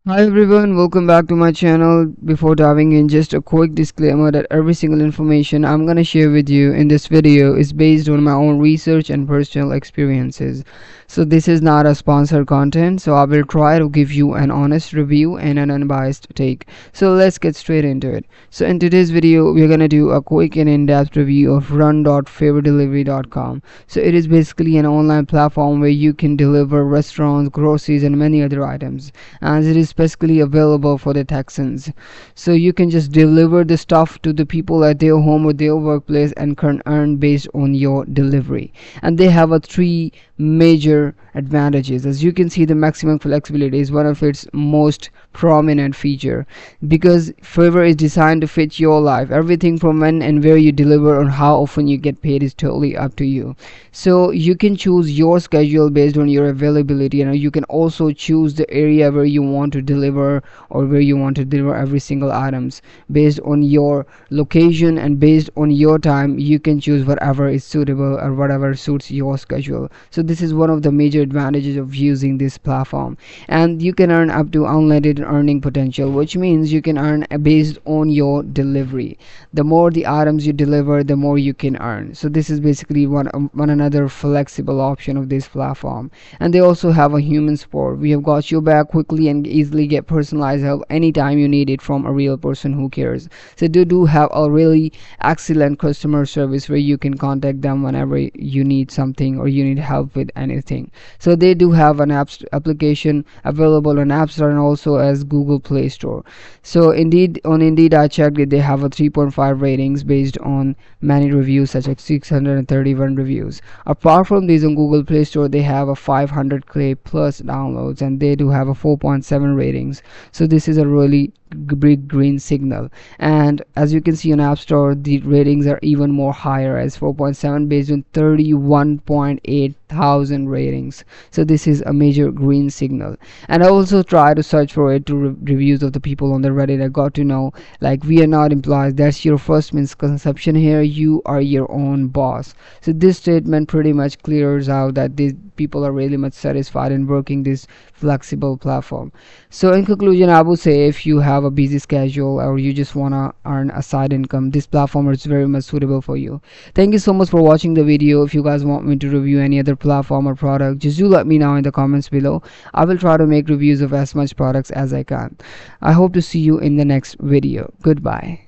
Hi everyone, welcome back to my channel. Before diving in, just a quick disclaimer that every single information I'm gonna share with you in this video is based on my own research and personal experiences. So this is not a sponsored content, so I will try to give you an honest review and an unbiased take. So let's get straight into it. So in today's video, we're gonna do a quick and in-depth review of run.favordelivery.com. So it is basically an online platform where you can deliver restaurants, groceries and many other items, as it is basically available for the Texans. So you can just deliver the stuff to the people at their home or their workplace and can earn based on your delivery. And they have a three major advantages. As you can see, the maximum flexibility is one of its most prominent feature, because Favor is designed to fit your life. Everything from when and where you deliver and how often you get paid is totally up to you. So you can choose your schedule based on your availability, and you can also choose the area where you want to deliver or where you want to deliver every single items based on your location, and based on your time you can choose whatever is suitable or whatever suits your schedule. So this is one of the major advantages of using this platform. And you can earn up to unlimited earning potential, which means you can earn based on your delivery. The more the items you deliver, the more you can earn. So this is basically one another flexible option of this platform. And they also have a human support. We have got your back quickly and easily get personalized help anytime you need it from a real person who cares. So they do have a really excellent customer service where you can contact them whenever you need something or you need help with anything. So they do have an application available on App Store and also as Google Play Store. So Indeed I checked it, they have a 3.5 ratings based on many reviews, such as 631 reviews. Apart from these, on Google Play Store they have a 500k plus downloads, and they do have a 4.7 ratings. So this is a really big green signal. And as you can see on App Store, the ratings are even more higher, as 4.7 based on 31.8 thousand ratings. So this is a major green signal. And I also try to search for it to reviews of the people on the Reddit. I got to know, like, we are not employees, that's your first misconception here, you are your own boss. So this statement pretty much clears out that these people are really much satisfied in working this flexible platform. So in conclusion, I would say if you have a busy schedule or you just want to earn a side income, this platform is very much suitable for you. Thank you so much for watching the video. If you guys want me to review any other platform or product, just do let me know in the comments below. I will try to make reviews of as much products as I can. I hope to see you in the next video. Goodbye.